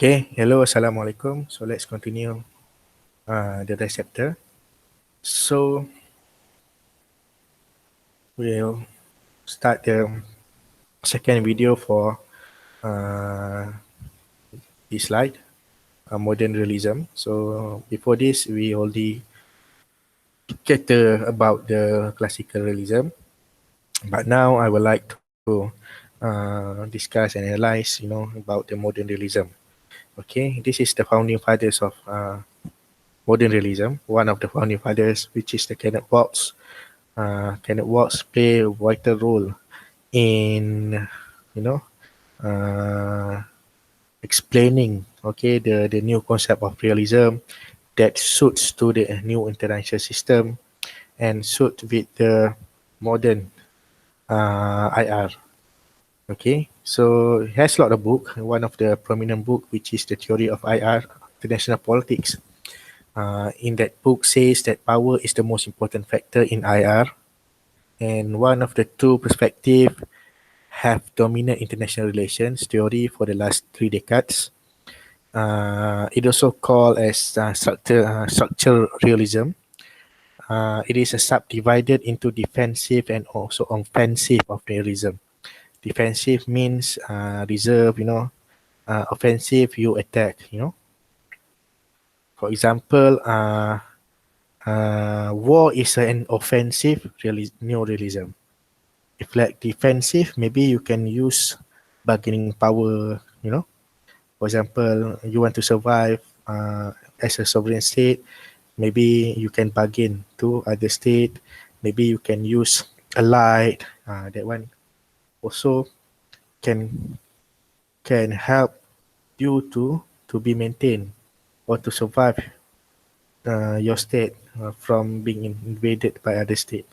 Okay, hello, assalamualaikum. So let's continue the next chapter. So we'll start the second video for uh, this slide, modern realism. So before this, we already cater about the classical realism, but now I would like to discuss and analyze, about the modern realism. Okay, this is the founding fathers of modern realism. One of the founding fathers, which is the Kenneth Waltz. Kenneth Waltz play a vital role in, you know, uh, explaining, the new concept of realism that suits to the new international system and suit with the modern IR. Okay, so it has a lot of book. One of the prominent book, which is the theory of IR, international politics. In that book says that power is the most important factor in IR, and one of the two perspectives have dominant international relations theory for the last 3 decades. It also called as structural realism. It is a subdivided into defensive and also offensive of realism. Defensive means reserve, offensive, you attack, For example, war is an offensive neorealism. If like defensive, maybe you can use bargaining power, For example, you want to survive as a sovereign state, maybe you can bargain to other state, maybe you can use allied, that one also can help you to be maintained or to survive your state from being invaded by other state.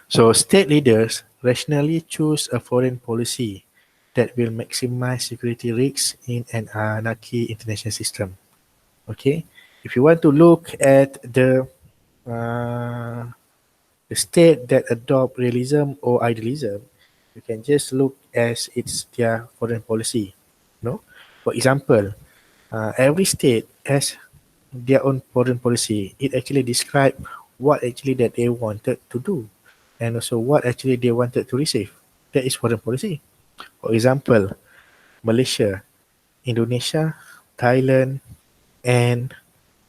So state leaders rationally choose a foreign policy that will maximize security risks in an anarchy international system. Okay, if you want to look at uh, the state that adopt realism or idealism, you can just look as it's their foreign policy. For example, every state has their own foreign policy. It actually describes what actually that they wanted to do, and also what actually they wanted to receive. That is foreign policy. For example, Malaysia, Indonesia, Thailand, and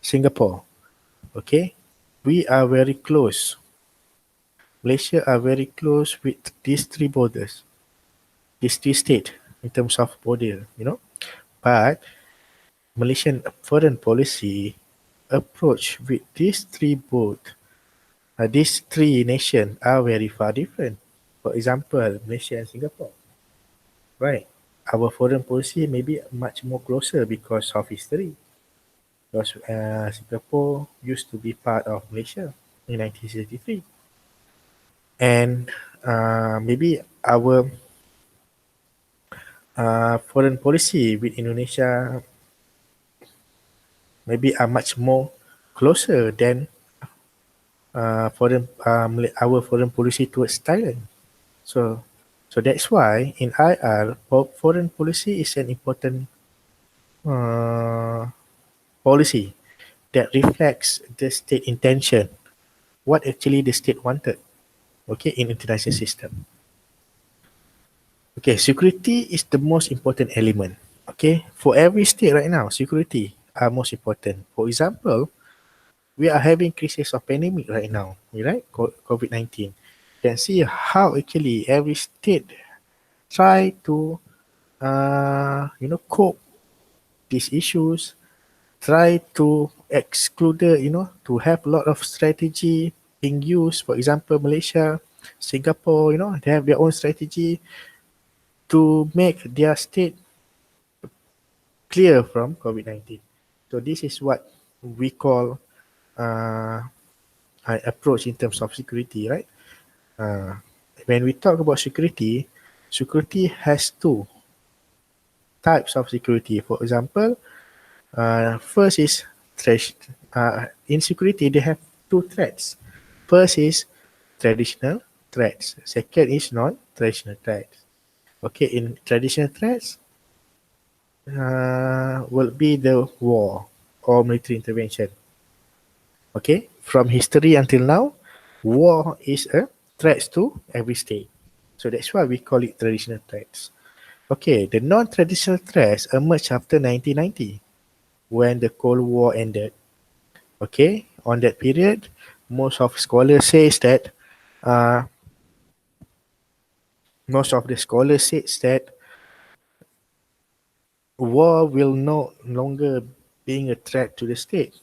Singapore. Okay, we are very close. Malaysia are very close with these three borders, these three states in terms of border, But Malaysian foreign policy approach with these three nations are very far different. For example, Malaysia and Singapore, right? Our foreign policy may be much more closer because of history. Because Singapore used to be part of Malaysia in 1963, and maybe our foreign policy with Indonesia maybe are much more closer than our foreign policy towards Thailand. So, that's why in IR, foreign policy is an important uh, policy that reflects the state intention, what actually the state wanted, in international system. Okay, security is the most important element. Okay, for every state right now, security are most important. For example, we are having crisis of pandemic right now, right? COVID-19. You can see how actually every state try to, cope these issues, try to exclude, to have a lot of strategy being used. For example, Malaysia, Singapore, they have their own strategy to make their state clear from COVID-19. So this is what we call uh, an approach in terms of security, right? Uh, when we talk about security, security has two types of security. For example, first is threat. In security, they have two threats. First is traditional threats. Second is non-traditional threats. Okay, in traditional threats, will be the war or military intervention. Okay, from history until now, war is a threat to every state. So that's why we call it traditional threats. Okay, the non-traditional threats emerged after 1990 when the Cold War ended. Okay, on that period, most of scholars says that uh, most of the scholars says that war will no longer being a threat to the state.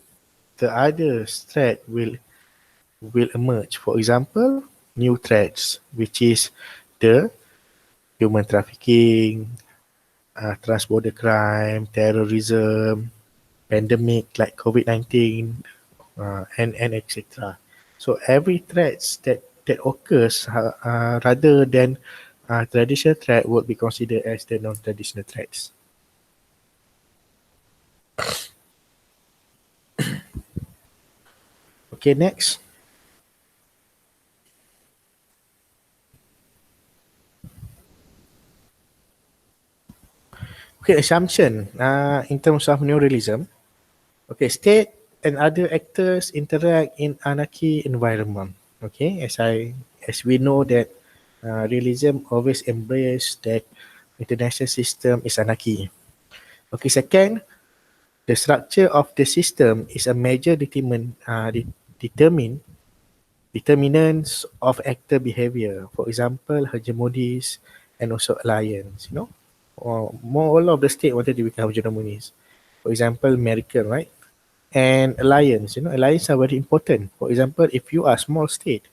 The other threat will emerge. For example, new threats, which is the human trafficking, transborder crime, terrorism, pandemic like COVID-19, and etc. So every threats that occurs rather than traditional threat would be considered as the non-traditional threats. Okay, next. Okay, assumption in terms of neorealism. Okay, state and other actors interact in anarchy environment. Okay, as we know that realism always embrace that international system is anarchy. Okay, second, the structure of the system is a major determinants of actor behavior. For example, hegemonies and also alliance. Or more all of the state wanted to become hegemonies. For example, American, right? And alliance. Alliance are very important. For example, if you are a small state,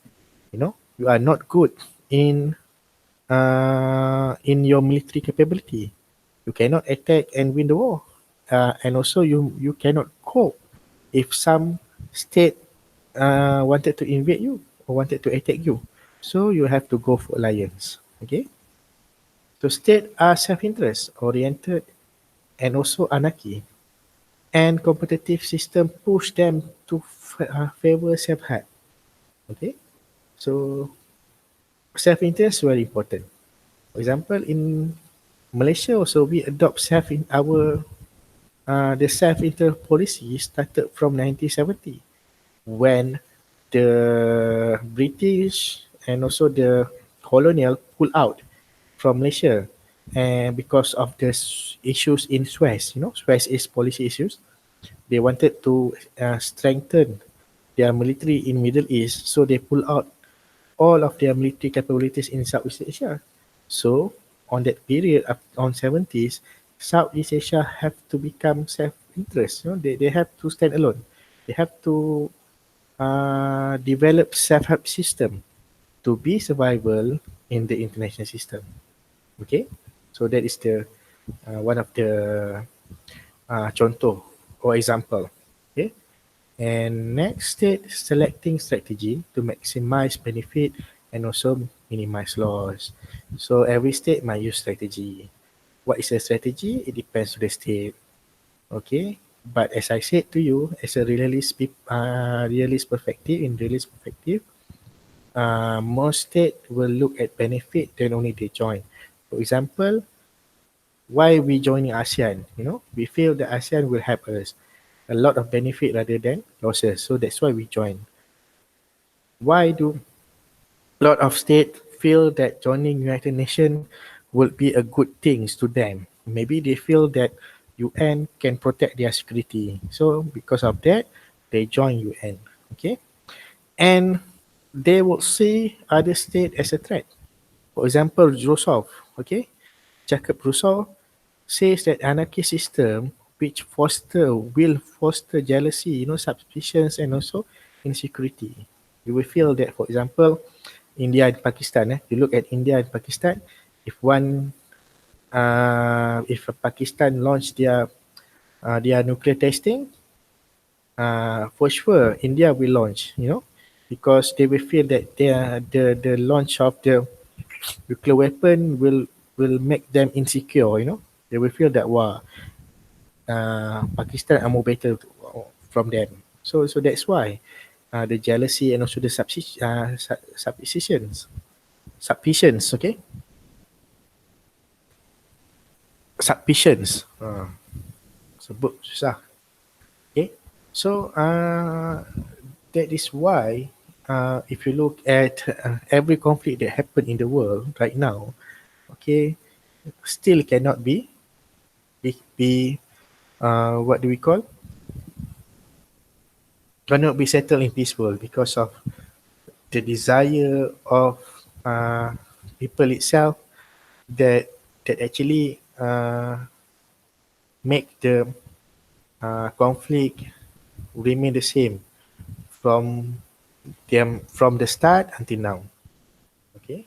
you are not good in in your military capability. You cannot attack and win the war. And also you cannot cope if some state wanted to invade you or wanted to attack you. So you have to go for alliance. Okay. So state are self-interest oriented and also anarchy. And competitive system push them to favor self-help. Okay. So self-interest is very important. For example, in Malaysia also we adopt self in our the self-interest policy started from 1970 when the British and also the colonial pull out from Malaysia, and because of the issues in Suez, Suez is policy issues. They wanted to strengthen their military in Middle East, so they pull out all of their military capabilities in Southeast Asia. So on that period on 70s, Southeast Asia have to become self-interest. They have to stand alone. They have to develop self-help system to be survival in the international system. Okay, so that is the one of the contoh or example. Okay, and next state selecting strategy to maximize benefit and also minimize loss. So every state might use strategy. What is a strategy? It depends on the state. Okay, but as I said to you, as a realist perspective, in realist perspective, most state will look at benefit then only they join. For example, why we joining ASEAN? We feel that ASEAN will help us a lot of benefit rather than losses. So that's why we join. Why do a lot of states feel that joining United Nations would be a good thing to them? Maybe they feel that UN can protect their security. So because of that, they join UN. Okay, and they will see other state as a threat. For example, Rousseau, okay, Jacob Rousseau says that anarchy system which will foster jealousy, suspicions and also insecurity. You will feel that, for example, India and Pakistan. You look at India and Pakistan. If Pakistan launch their nuclear testing, for sure India will launch. Because they will feel that the launch of the nuclear weapon will make them insecure. They will feel that Pakistan are more better from them. So that's why the jealousy and also the suspicions. Okay. submissions. Sebut susah. Okay. So that is why if you look at every conflict that happen in the world right now, okay, still cannot be what do we call? Cannot be settled in this world because of the desire of people itself that actually make the conflict remain the same from from the start until now. Okay.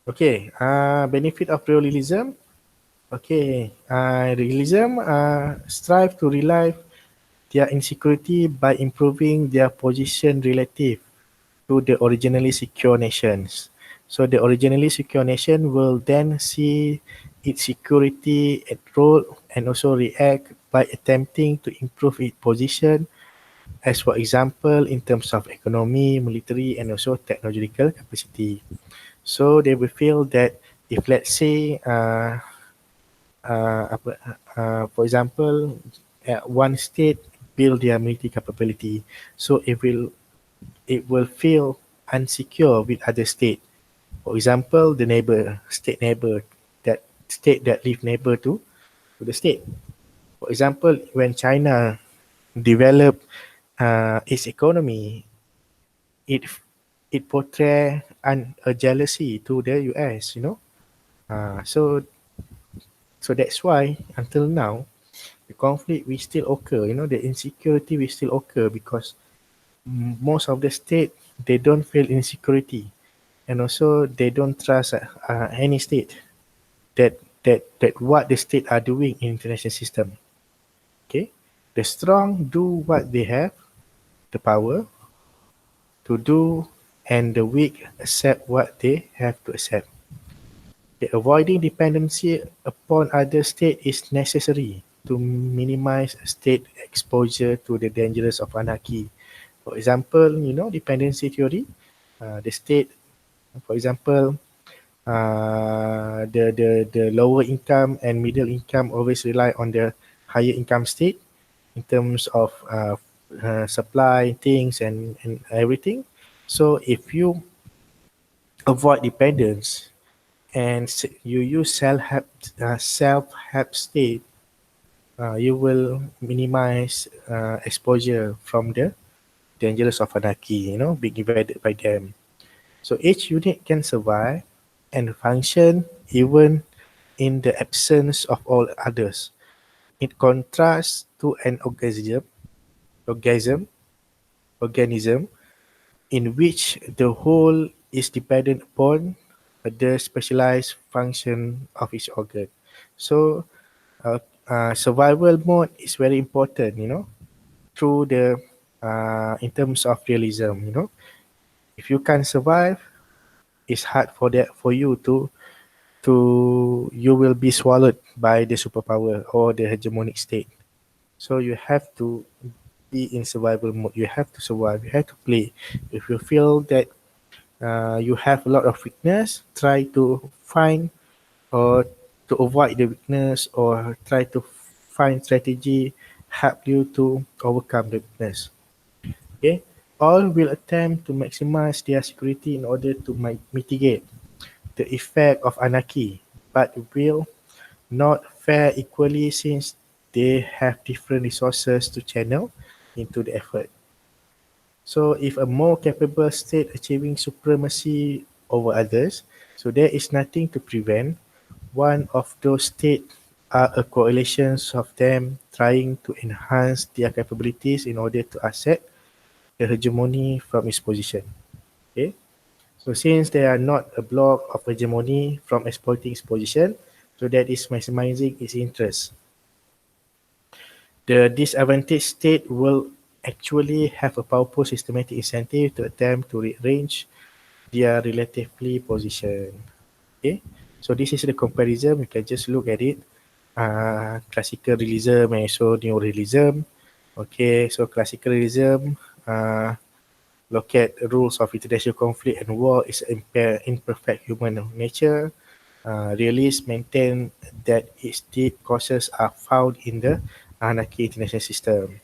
Okay. Benefit of realism. Okay. Realism strive to relieve their insecurity by improving their position relative to the originally secure nations. So the originally secure nation will then see its security at role and also react by attempting to improve its position, as for example in terms of economy, military and also technological capacity. So they will feel that if let's say for example one state build their military capability, so it will feel unsecure with other state. For example, the neighbor, that state that live neighbor to the state. For example, when China developed its economy, it it portray a jealousy to the US, you know. So that's why until now the conflict will still occur. You know, the insecurity will still occur because most of the state they don't feel insecurity, and also they don't trust any state that what the state are doing in international system. Okay, the strong do what they have the power to do, and the weak accept what they have to accept. The avoiding dependency upon other state is necessary to minimize state exposure to the dangers of anarchy. For example, you know, dependency theory, the state, for example, the lower income and middle income always rely on the higher income state in terms of supply things and everything. So if you avoid dependence and you use self-help state, you will minimize exposure from the dangers of anarchy, you know, being invaded by them. So each unit can survive and function even in the absence of all others. It contrasts to an organism, organism in which the whole is dependent upon the specialized function of each organ. So survival mode is very important, you know, through the in terms of realism, you know. If you can't survive, it's hard for you to you will be swallowed by the superpower or the hegemonic state. So you have to be in survival mode. You have to survive. You have to play. If you feel that you have a lot of weakness, try to find or to avoid the weakness, or try to find strategy help you to overcome the weakness. Okay, all will attempt to maximize their security in order to mitigate the effect of anarchy, but will not fare equally since they have different resources to channel into the effort. So if a more capable state achieving supremacy over others, so there is nothing to prevent one of those states are a coalition of them trying to enhance their capabilities in order to accept the hegemony from its position. Okay? So since they are not a block of hegemony from exploiting its position, so that is maximizing its interest. The disadvantaged state will actually have a powerful systematic incentive to attempt to rearrange their relatively position. Okay, so this is the comparison. You can just look at it. Classical realism and also neorealism. Okay, so classical realism look at rules of international conflict and war is imperfect human nature. Realists maintain that its deep causes are found in the anarchy international system.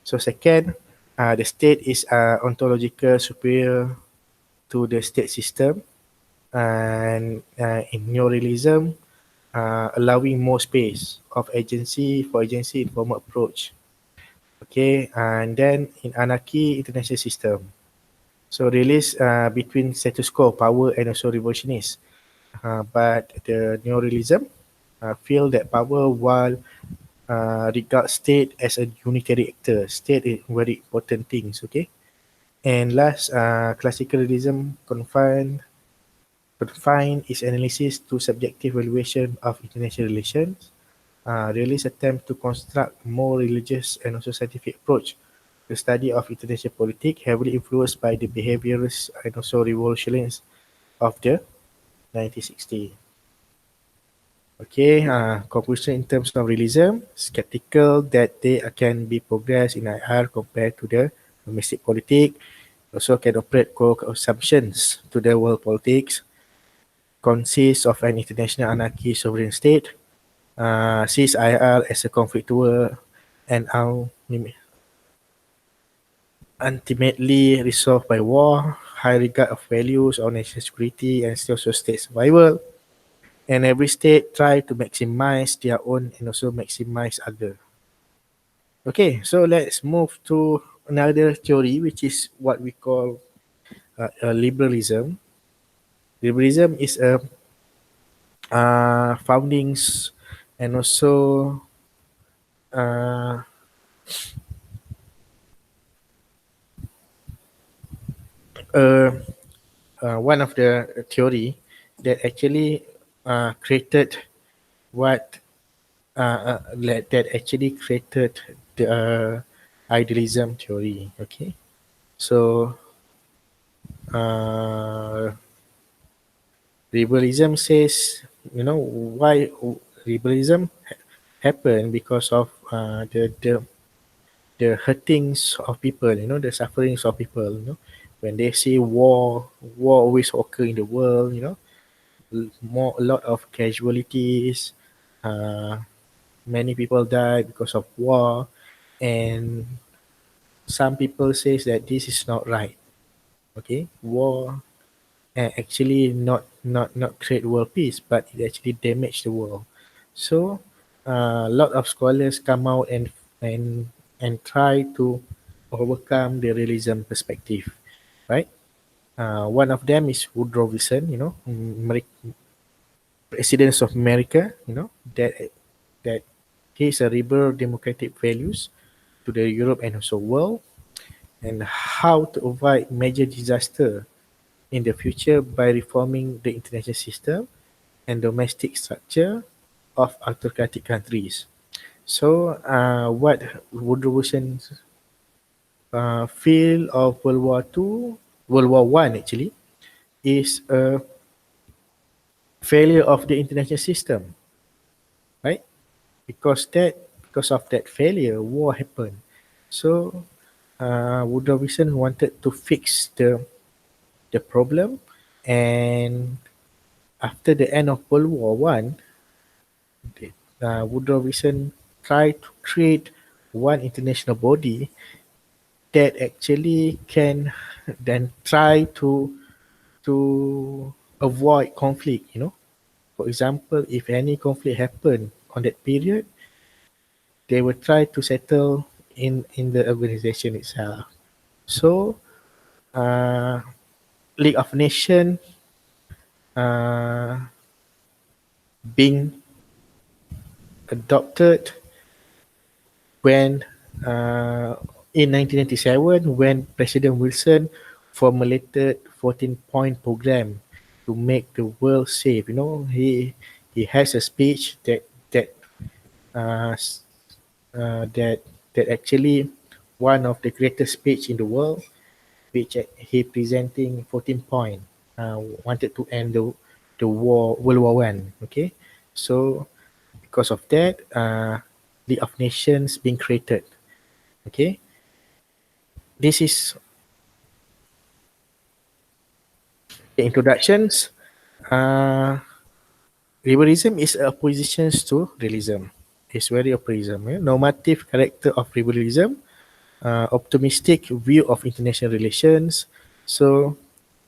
So second, the state is ontological superior to the state system, and in neorealism, allowing more space of agency for agency informed approach. Okay, and then in anarchy international system, so release between status quo power and also revolutionist. But the neorealism feel that power while regard state as a unitary actor. State is very important things. Okay, and last, classical realism confine its analysis to subjective evaluation of international relations. Realist attempt to construct more religious and also scientific approach. The study of international politics heavily influenced by the behaviorists and also revolutionists of the 1960s. Okay, conclusion in terms of realism, skeptical that they can be progress in IR compared to the domestic politics, also can operate co-assumptions to the world politics, consists of an international anarchy sovereign state, sees IR as a conflictual and ultimately resolved by war, high regard of values on national security and social state survival, and every state try to maximize their own and also maximize other. Okay, so let's move to another theory, which is what we call liberalism. Liberalism is a foundings and also uh, uh, one of the theory that actually created what that actually created the idealism theory. Okay, so uh, liberalism says, why liberalism happened because of the hurtings of people, the sufferings of people, when they see war always occur in the world, a lot of casualties, uh, many people die because of war, and some people says that this is not right. Okay, war actually not create world peace, but it actually damage the world. So a lot of scholars come out and try to overcome the realism perspective, right? One of them is Woodrow Wilson, president of America, that he's a rebel democratic values to the Europe and also world, and how to avoid major disaster in the future by reforming the international system and domestic structure of autocratic countries. So, what Woodrow Wilson's feel of World War Two, World War One actually, is a failure of the international system, right? Because of that failure, war happened. So, Woodrow Wilson wanted to fix the problem, and after the end of World War One, Woodrow Wilson tried to create one international body that actually can then try to avoid conflict. For example, if any conflict happen on that period, they will try to settle in the organization itself. So, uh, League of Nations uh, being adopted when in 1997, when President Wilson formulated 14-point program to make the world safe. He has a speech uh, s- that that actually one of the greatest speech in the world, which he presenting 14 point, wanted to end the war, World War One. Okay, so because of that, League of Nations being created. Okay, this is the introductions. Uh, Liberalism is opposition to realism. It's very optimism. Normative character of liberalism, optimistic view of international relations. So,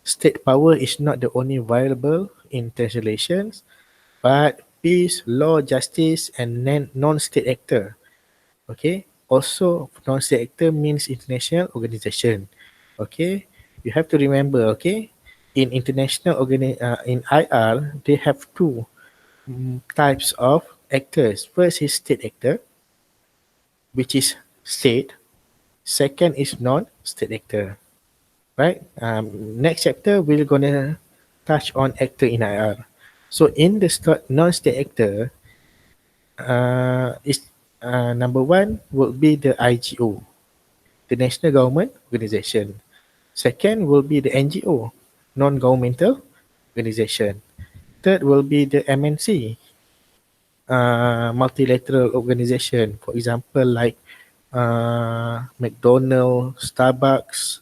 state power is not the only variable in international relations, but peace, law, justice, and non-state actor. Okay. Also, non-state actor means international organization. Okay. You have to remember. Okay. In in IR, they have two types of actors. First is state actor, which is state. Second is non-state actor. Right. Next chapter we're gonna touch on actor in IR. So in the non-state actor, is number one will be the IGO, the National Government Organization. Second will be the NGO, non-governmental organization. Third will be the MNC, multilateral organization. For example, like McDonald's, Starbucks,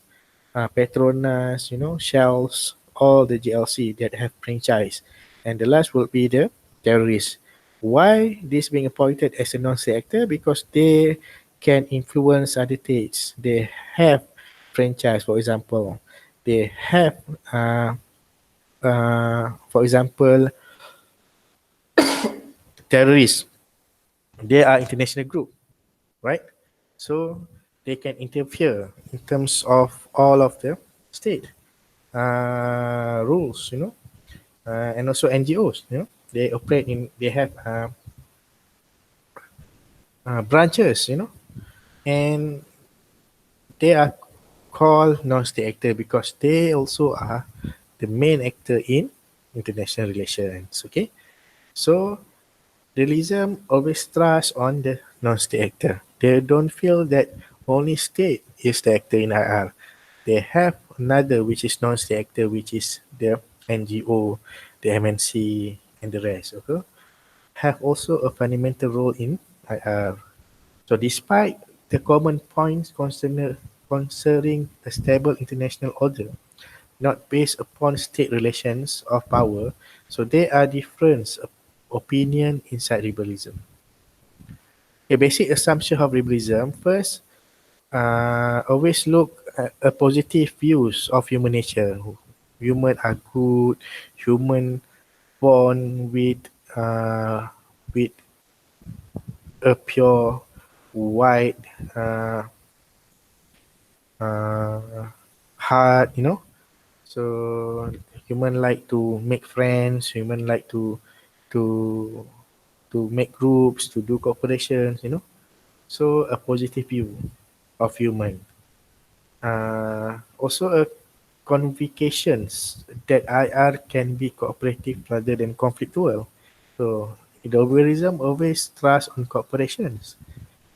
Petronas, Shells, all the GLC that have franchise. And the last will be the terrorists. Why this being appointed as a non-state actor? Because they can influence other states. They have franchise, for example. They have, for example, terrorists. They are international group, right? So they can interfere in terms of all of the state rules, and also NGOs. They operate in. They have branches, and they are called non-state actor because they also are the main actor in international relations. Okay, so realism always trusts on the non-state actor. They don't feel that only state is the actor in IR. They have another which is non-state actor, which is the NGO, the MNC, and the rest. Okay, have also a fundamental role in IR. So, despite the common points concerning a stable international order, not based upon state relations of power, so there are different opinion inside liberalism. A basic assumption of liberalism first, always look at a positive views of human nature. Human are good. Human born with a pure white heart. So human like to make friends. Human like to make groups, to do cooperations. So a positive view of human. Also a convications that IR can be cooperative rather than conflictual. So liberalism always trust on cooperations,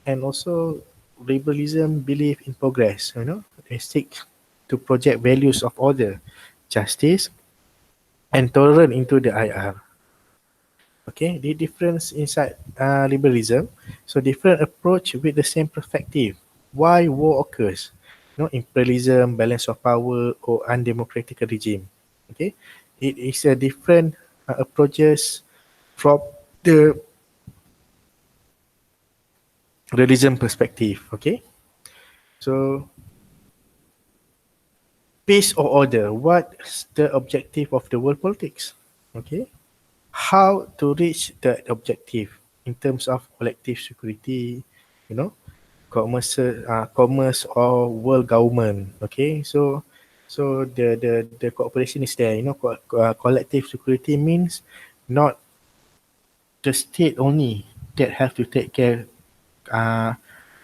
and also liberalism believe in progress. They seek to project values of order, justice, and tolerance into the IR. Okay, the difference inside liberalism. So different approach with the same perspective. Why war occurs? Imperialism, balance of power, or undemocratic regime. Okay, it is a different approaches from the realism perspective. Okay, so peace or order. What's the objective of the world politics? Okay, how to reach that objective in terms of collective security, you know, commerce or world government. Okay, so the cooperation is there. Collective security means not the state only that have to take care uh,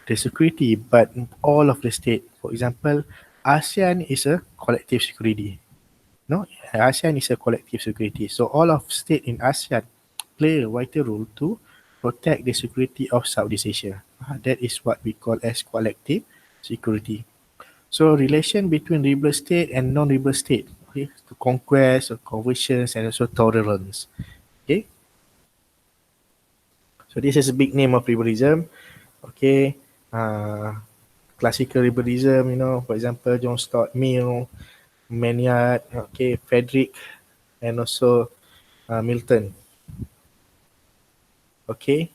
the security, but all of the state. For example, ASEAN is a collective security. No, ASEAN is a collective security. So all of state in ASEAN play a vital role to protect the security of Southeast Asia. That is what we call as collective security. So relation between rebel state and non-rebel state, okay, to conquest, or conversions, and also tolerance. Okay, so this is a big name of liberalism. Okay, classical liberalism. For example, John Stuart Mill, Maynard, okay, Frederick, and also Milton. Okay,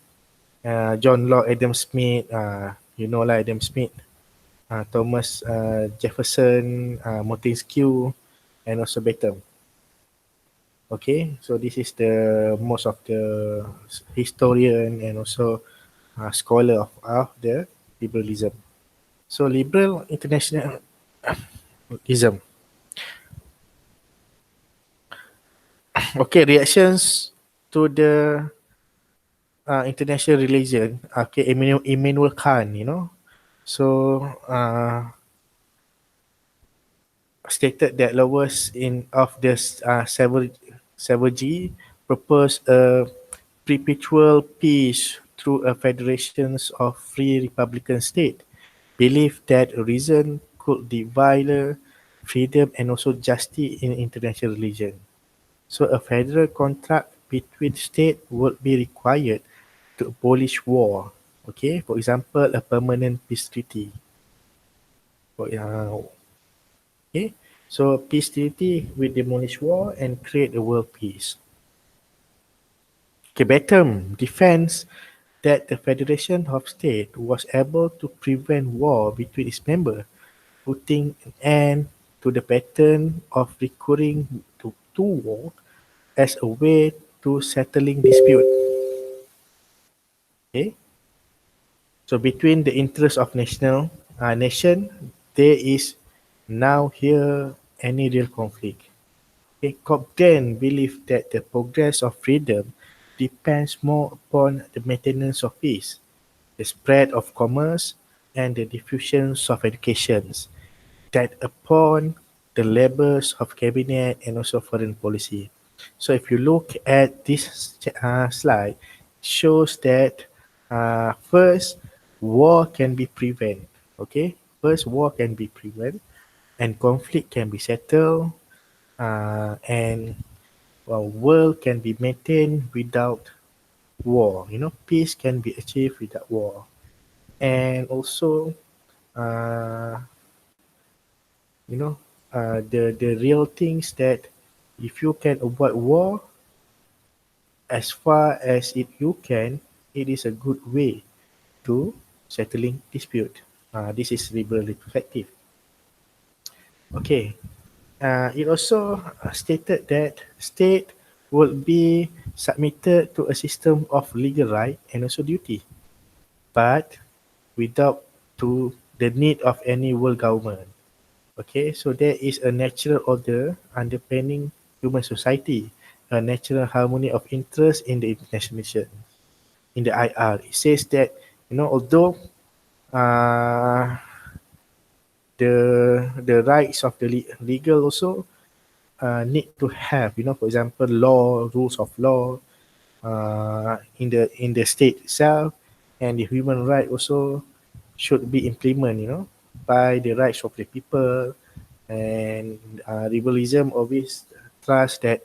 John Locke, Adam Smith, you know lah Adam Smith, Thomas Jefferson, Montesquieu, and also Bentham. Okay, so this is the most of the historian and also scholar of the liberalism. So liberal internationalism. Okay, reactions to the international religion. Okay, Immanuel Kant, you know. So stated that lowest in of the Savagery proposed a perpetual peace through a federation of free republican state. Believed that reason could divide freedom and also justice in international religion. So a federal contract between states would be required to abolish war. Okay, for example, a permanent peace treaty. Okay, so peace treaty will demolish war and create a world peace. Okay, Bentham defends that the Federation of States was able to prevent war between its members, putting an end to the pattern of recurring to war as a way to settling dispute. Okay, so between the interests of nation, there is now here any real conflict. Okay, Cobden believed that the progress of freedom depends more upon the maintenance of peace, the spread of commerce, and the diffusion of education, that upon the labors of cabinet and also foreign policy. So if you look at this slide, shows that first war can be prevented. Okay, first war can be prevented, and conflict can be settled, and world can be maintained without war. You know, peace can be achieved without war, and also uh, you know the real things that if you can avoid war as far as you can, it is a good way to settling dispute. This is liberal perspective. Okay, it also stated that state would be submitted to a system of legal right and also duty, but without to the need of any world government. Okay, so there is a natural order underpinning human society, a natural harmony of interest in the international mission. In the IR, it says that although uh, the rights of the legal also need to have for example law, rules of law in the state itself, and the human right also should be implemented by the rights of the people. And liberalism always trust that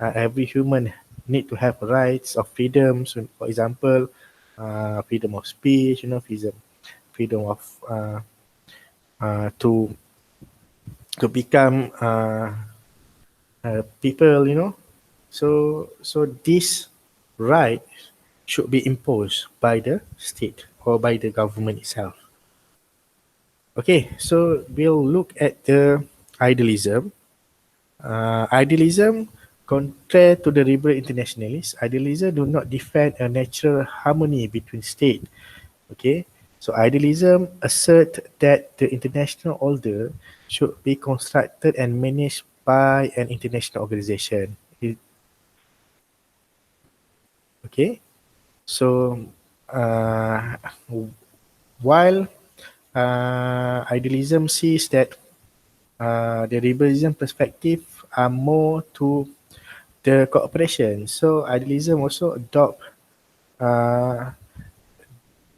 every human need to have rights of freedom. So, for example, freedom of speech, freedom of to become people. So this right should be imposed by the state or by the government itself. Okay, so we'll look at the idealism. Idealism, contrary to the liberal internationalists, idealism do not defend a natural harmony between state. Okay, so idealism assert that the international order should be constructed and managed by an international organization. Okay, so uh, while idealism sees that the liberalism perspective are more to the cooperation. So idealism also adopt uh,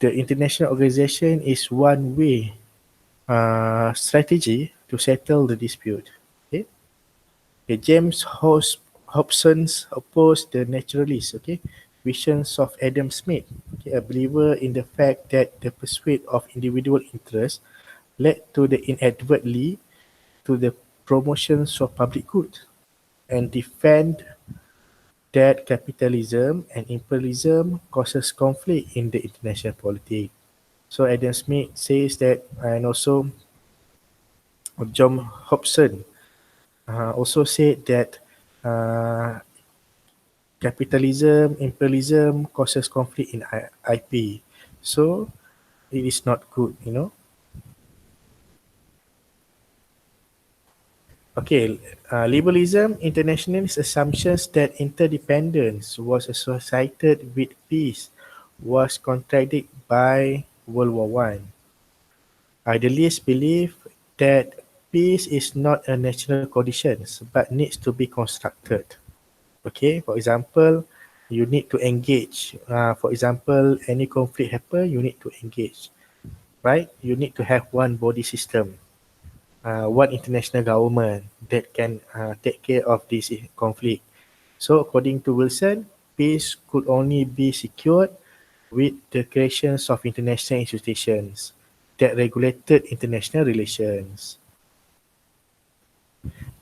the international organization is one way strategy to settle the dispute. Okay, okay. Hobson's opposed the naturalist. Okay, visions of Adam Smith. Okay, a believer in the fact that the pursuit of individual interest led to the inadvertently to the promotions of public good, and defend that capitalism and imperialism causes conflict in the international politics. So Adam Smith says that, and also John Hobson also said that uh, capitalism, imperialism causes conflict in IP. So it is not good, you know. Okay, liberalism, internationalist assumptions that interdependence was associated with peace was contradicted by World War One. Idealists believe that peace is not a natural condition but needs to be constructed. Okay, for example, you need to engage. For example, any conflict happen, you need to engage, right? You need to have one body system, one international government that can take care of this conflict. So, according to Wilson, peace could only be secured with the creations of international institutions that regulated international relations.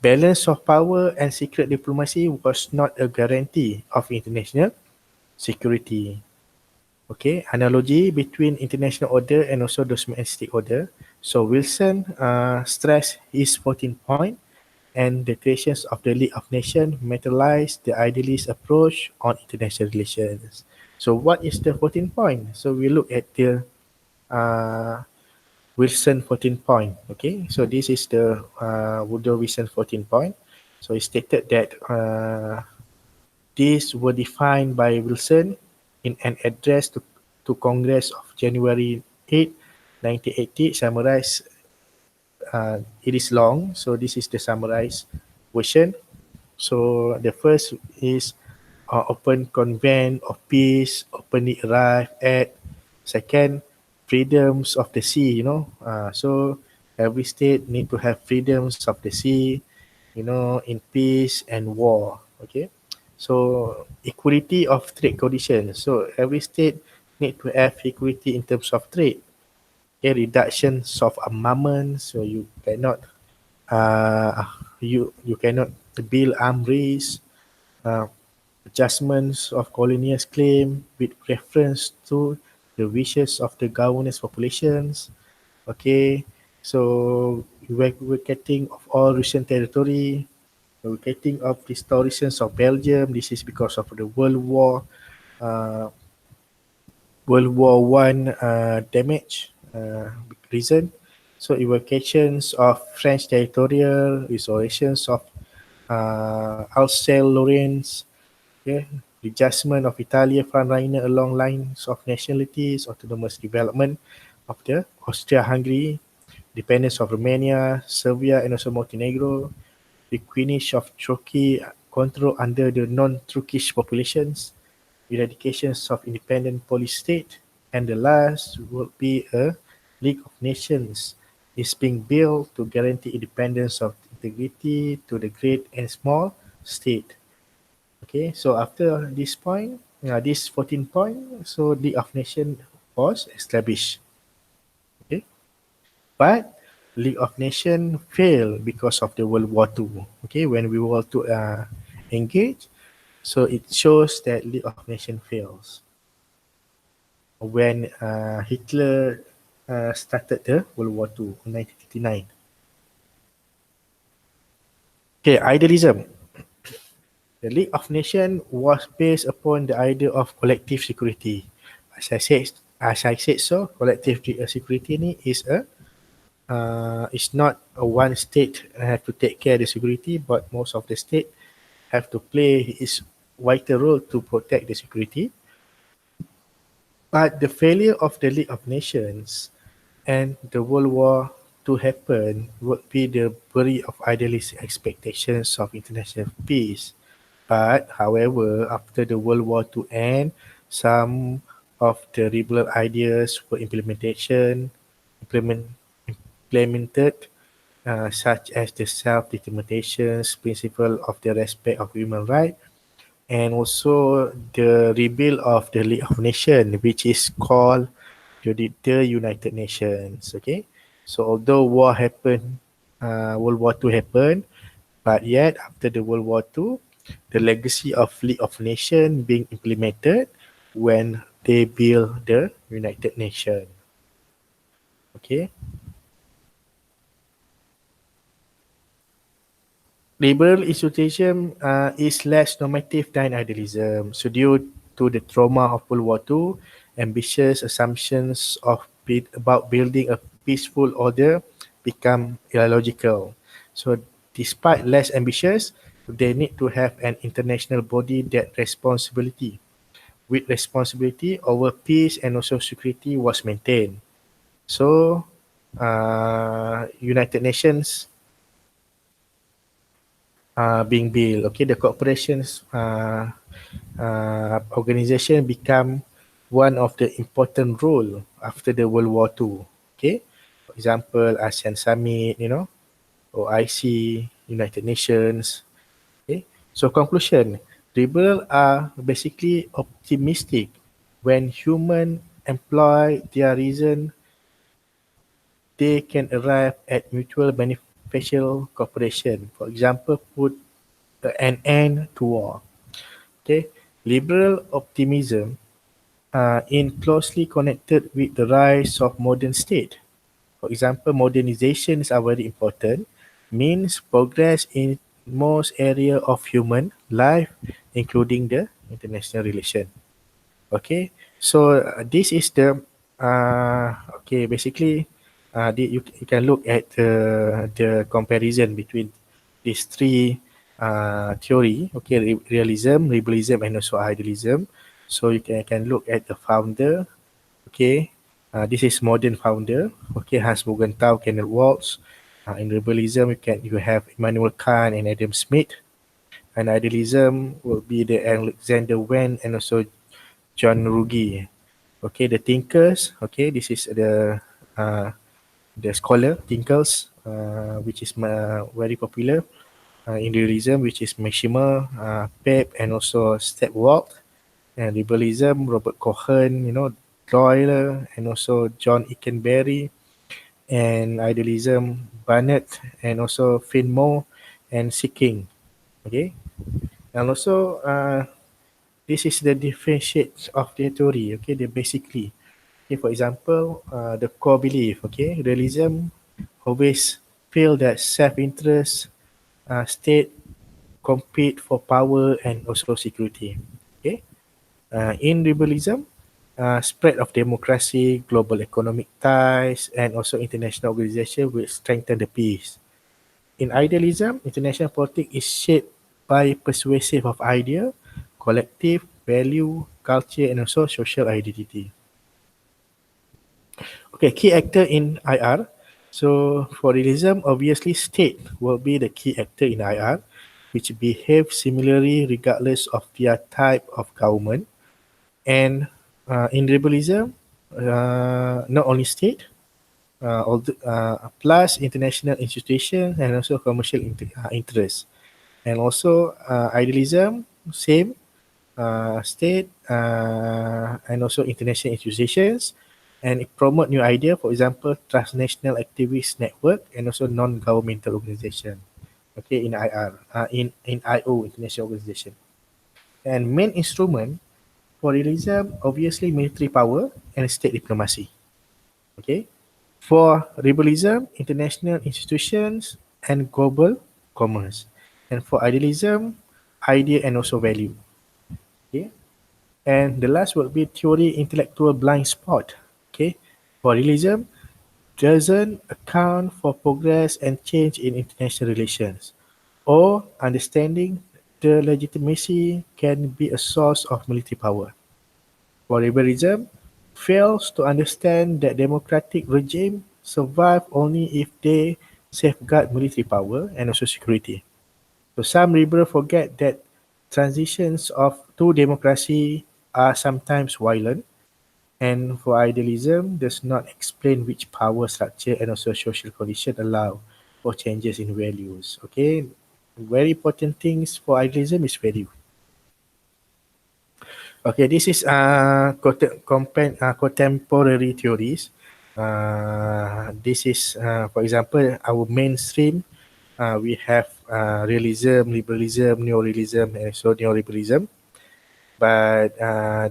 Balance of power and secret diplomacy was not a guarantee of international security. Okay, analogy between international order and also domestic order. So Wilson stressed his 14 point, and the creations of the League of Nations materialized the idealist approach on international relations. So what is the 14 point? So we look at the uh, Wilson 14 point. Okay, so this is the Woodrow Wilson 14 point. So it stated that these were defined by Wilson in an address to Congress of January 8, 1980. Summarized, it is long, so this is the summarized version. So the first is open convent of peace, openly arrive at. Second, freedoms of the sea, you know. So every state need to have freedoms of the sea, you know, in peace and war. Okay. So equality of trade conditions. So every state need to have equality in terms of trade. Okay, reductions of armaments. So uh, you cannot build arm race. Uh, Adjustments of colonial claim with reference to the wishes of the governance populations. Okay, so vacating of all Russian territory, vacating of restorations of Belgium. This is because of the uh, World War One damage reason. So evacuations of French territorial, restorations of Alsace-Lorraine. Okay, readjustment of Italia frontliner along lines of nationalities, autonomous development of the Austria-Hungary, dependence of Romania, Serbia, and also Montenegro, requinish of Turkey control under the non-Turkish populations, eradications of independent police state, and the last would be a League of Nations is being built to guarantee independence of integrity to the great and small state. Okay, so after this point, this 14 point, so League of Nations was established. Okay, but League of Nations failed because of the World War II. Okay, when we were to engage, so it shows that League of Nations fails. When Hitler started the World War II in 1939. Okay, idealism. The League of Nations was based upon the idea of collective security. As I said, collective security ni is it's not a one state have to take care of the security, but most of the state have to play its vital role to protect the security. But the failure of the League of Nations and the World War to happen would be the bury of idealist expectations of international peace. But however, after the World War to end, some of the liberal ideas were implement, implemented, such as the self-determination principle of the respect of human rights, and also the rebuild of the League of Nations, which is called the United Nations. Okay, so although war happened, World War II happened, but yet after the World War II, the legacy of League of Nations being implemented when they build the United Nations. Okay. Liberal institution is less normative than idealism. So due to the trauma of World War II, ambitious assumptions about building a peaceful order become illogical. So despite less ambitious, they need to have an international body that responsibility over peace and also security was maintained. So United Nations being built. Okay, the corporations organization become one of the important role after the World War II. Okay, for example, ASEAN Summit, OIC, United Nations. Okay, so conclusion, liberal are basically optimistic when human employ their reason, they can arrive at mutual beneficial cooperation. For example, put an end to war. Okay, liberal optimism in closely connected with the rise of modern state. For example, modernizations are very important, means progress in most area of human life, including the international relation. Okay, so this is the okay. Basically, you can look at the comparison between these three theory. Okay, realism, liberalism, and also idealism. So you can look at the founder. Okay, this is modern founder. Okay, Hans Morgenthau, Kenneth Waltz. In liberalism, you have Immanuel Kant and Adam Smith. And idealism will be the Alexander Wen and also John Ruggie. Okay, the thinkers. Okay, this is the scholar thinkers, which is very popular in realism, which is Mishima, Pep, and also Stepwalk. And liberalism, Robert Cohen, Doyle, and also John Ekenberry. And idealism, Barnett, and also Finmore and Seeking. Okay, and also this is the differentiate of the theory. Okay, they basically, okay, for example, the core belief. Okay, realism always feel that self-interest state compete for power and also security. Okay, in liberalism, spread of democracy, global economic ties, and also international organization will strengthen the peace. In idealism, international politics is shaped by persuasive of idea, collective value, culture, and also social identity. Okay, key actor in IR. So for realism, obviously state will be the key actor in IR, which behave similarly regardless of their type of government. And in liberalism, not only state, plus international institutions and also commercial interests. And also idealism, same, state and also international institutions, and it promote new idea, for example, transnational activist network and also non-governmental organization. Okay, in IR, in IO, international organization. And main instrument for realism, obviously military power and state diplomacy. Okay, for liberalism, international institutions and global commerce. And for idealism, idea and also value. Okay, and the last would be theory intellectual blind spot. Okay, for realism doesn't account for progress and change in international relations, or understanding the legitimacy can be a source of military power. For liberalism fails to understand that democratic regime survive only if they safeguard military power and also security. So some liberals forget that transitions to democracy are sometimes violent, and for idealism does not explain which power structure and also social condition allow for changes in values. Okay, very important things for idealism is value. Okay, this is contemporary theories. This is, for example, our mainstream. We have realism, liberalism, neorealism, and so neoliberalism. But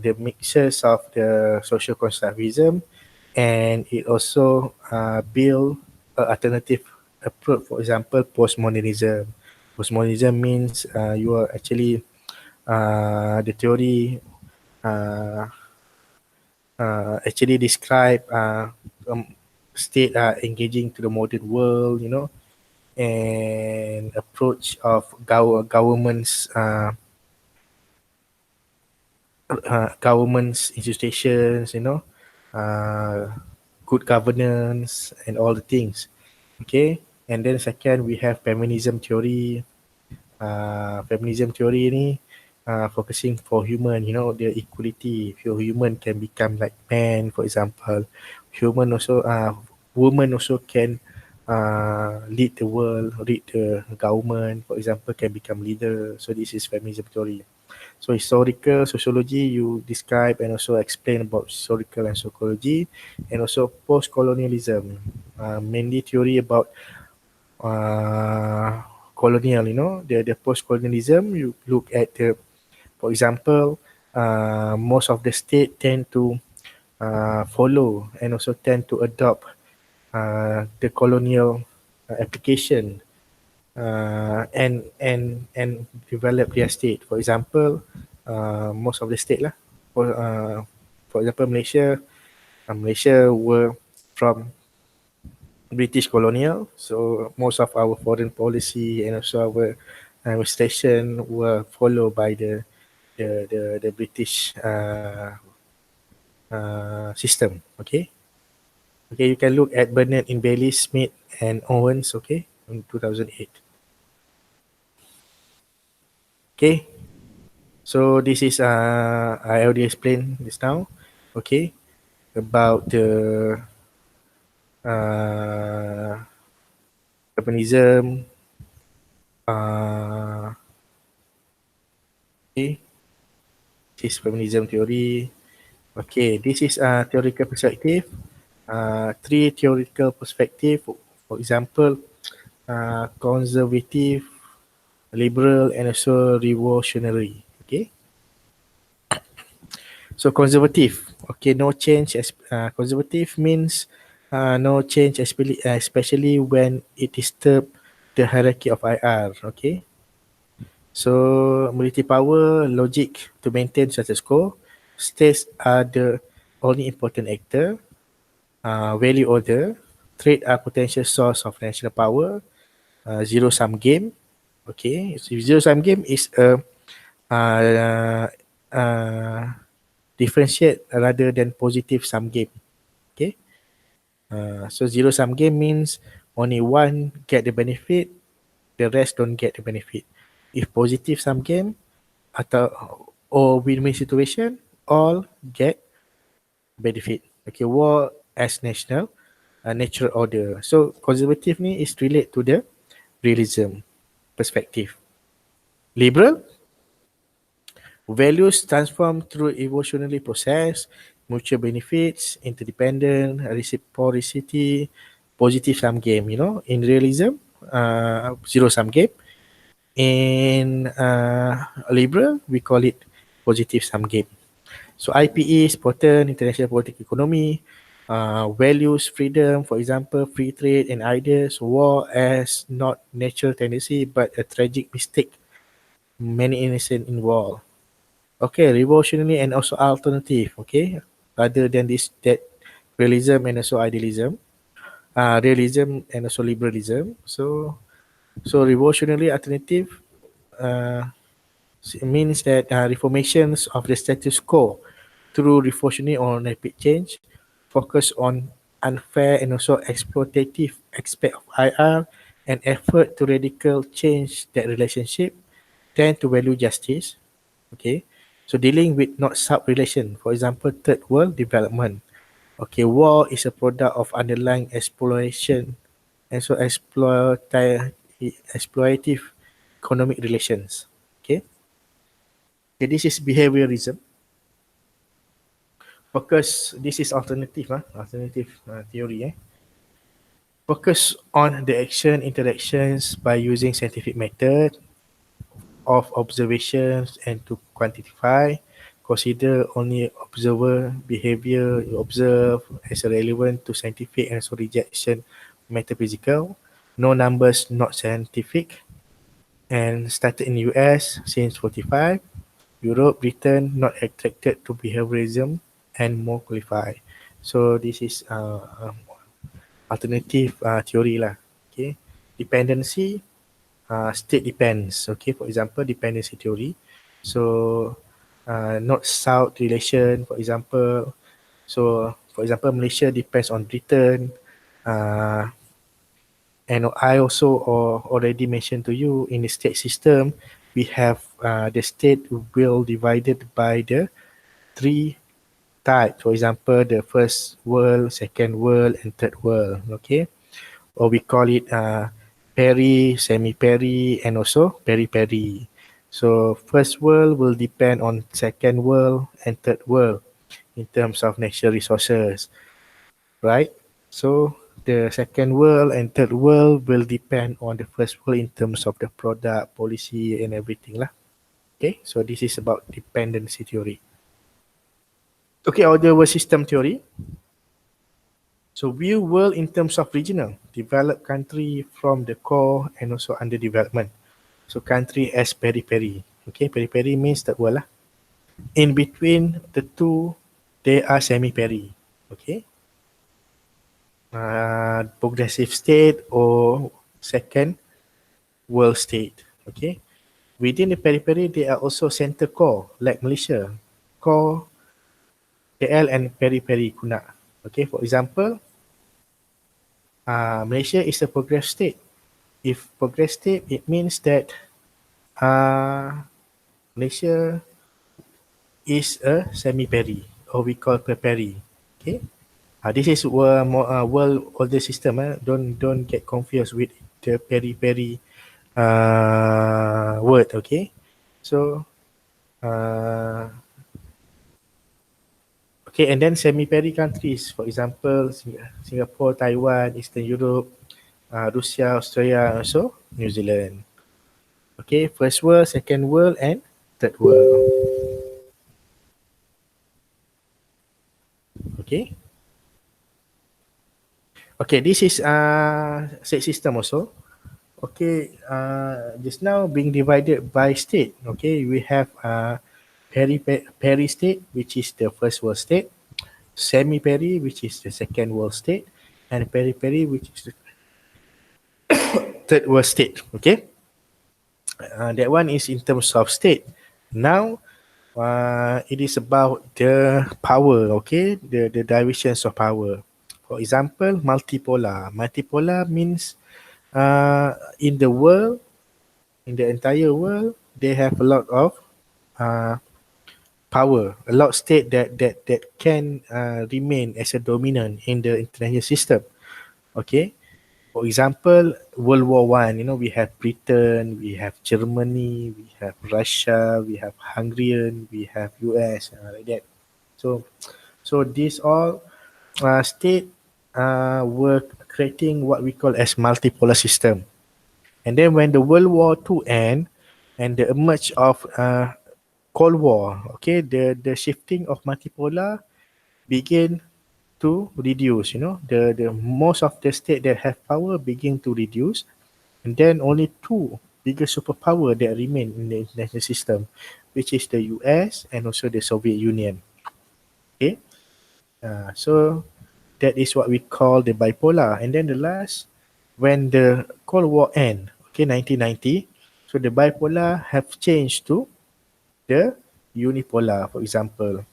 the mixtures of the social constructivism, and it also build an alternative approach. For example, postmodernism. Postmodernism means you are actually the theory uh, actually describe state engaging to the modern world, and approach of governments, governments institutions, uh, good governance and all the things. Okay, and then second we have feminism theory. Feminism theory ni focusing for human, the equality. If your human can become like man, for example, human also, women also can lead the world, lead the government, for example, can become leader. So this is feminism theory. So historical sociology, you describe and also explain about historical and psychology, and also post-colonialism, mainly theory about uh, colonial, the post-colonialism. You look at the, for example, most of the state tend to follow and also tend to adopt the colonial application, and develop their state. For example, most of the state lah. For example, Malaysia were from British colonial, so most of our foreign policy and also our administration were followed by the British system. Okay, you can look at Bernard in Bailey, Smith, and Owens. Okay, in 2008. Okay, so this is I already explained this now. Okay, about the uh, feminism. Okay, this is feminism theory. Okay, this is a theoretical perspective. Three theoretical perspective. For example, conservative, liberal, and also revolutionary. Okay, so conservative. Okay, no change. Conservative means no change, especially when it disturbs the hierarchy of IR. Okay, so military power, logic to maintain status quo. States are the only important actor. Value order, trade are potential source of national power. Zero sum game. Okay, so zero sum game is a uh, uh, differentiate rather than positive sum game. Okay, so zero sum game means only one get the benefit, the rest don't get the benefit. If positive sum game atau or win-win situation, all get benefit. Okay, war as national natural order. So conservative ni is relate to the realism perspective. Liberal, values transform through evolutionary process, mutual benefits, interdependent, reciprocity, positive sum game. In realism, zero sum game. In liberal, we call it positive sum game. So IPE is important, international political economy, values freedom, for example, free trade and ideas, war as not natural tendency but a tragic mistake, many innocent involved. Okay, revolutionary and also alternative, okay, rather than this, that realism and also idealism, realism and also liberalism. So revolutionary alternative uh, means that reformations of the status quo through revolutionary or rapid change focus on unfair and also exploitative aspect of IR and effort to radical change that relationship tend to value justice. Okay, so dealing with not sub relation, for example, third world development. Okay, war is a product of underlying exploration and so exploitative economic relations. Okay. Okay, this is behaviorism. Focus, this is alternative, alternative theory. focus on the action interactions by using scientific method of observations and to quantify. Consider only observer behavior you observe as relevant to scientific and so rejection metaphysical. No numbers not scientific. And started in US since 45. Europe, Britain not attracted to behaviorism and more qualified. So this is alternative theory lah. Okay, dependency, state depends. Okay, for example, dependency theory. So north-south relation, for example. So for example, Malaysia depends on Britain. Uh, and I also already mentioned to you in the state system, we have the state will divided by the three types. For example, the first world, second world, and third world. Okay, or we call it peri, semi-peri, and also peri-peri. So first world will depend on second world and third world in terms of natural resources, right? So the second world and third world will depend on the first world in terms of the product, policy, and everything lah. Okay, so this is about dependency theory. Okay, order world system theory. So view world in terms of regional, developed country from the core and also under development. So country as periphery. Okay, periphery means third world lah. In between the two, they are semi-peri. Okay. Progressive state or second world state. Okay. Within the periphery, they are also center core, like Malaysia. Core, KL and periphery Kuna. Okay, for example, Malaysia is a progressive state. If progressive state, it means that Malaysia is a semi-peri, or we call peri. Okay. This is world order system. Don't get confused with the peri-peri word. Okay. So okay, and then semi-peri countries, for example, Singapore, Taiwan, Eastern Europe, Russia, Australia, and also New Zealand. Okay, first world, second world, and third world. Okay. Okay, this is state system also. Okay, just now being divided by state. Okay, we have peri state, which is the first world state, semi-peri, which is the second world state, and peri-peri, which is the third world state. Okay, that one is in terms of state. Now, it is about the power. Okay, the divisions of power. For example, multipolar. Multipolar means in the world, in the entire world, they have a lot of power, a lot of state that can remain as a dominant in the international system. Okay, for example, World War One. You know, we have Britain, we have Germany, we have Russia, we have Hungarian, we have US, like that. So these all state were creating what we call as multipolar system. And then when the World War II end and the emerge of Cold War, okay, the shifting of multipolar begin to reduce. You know, the most of the state that have power begin to reduce, and then only two bigger superpower that remain in the international system, which is the US and also the Soviet Union. Okay, so that is what we call the bipolar. And then the last, when the Cold War end, okay, 1990, so the bipolar have changed to the unipolar, for example,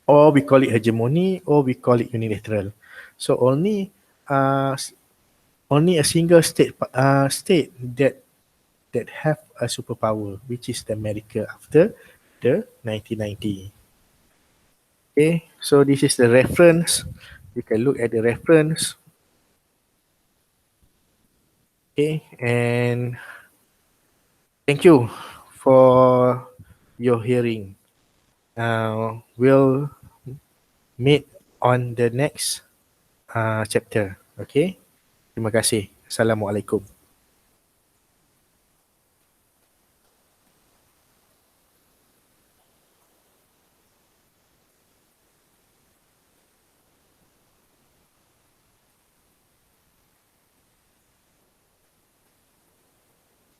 or we call it hegemony, or we call it unilateral. So uh, only a single state that have a superpower, which is the America after the 1990. Okay, so this is the reference. You can look at the reference. Okay, and thank you for your hearing. We'll meet on the next chapter. Okay. Terima kasih. Assalamualaikum.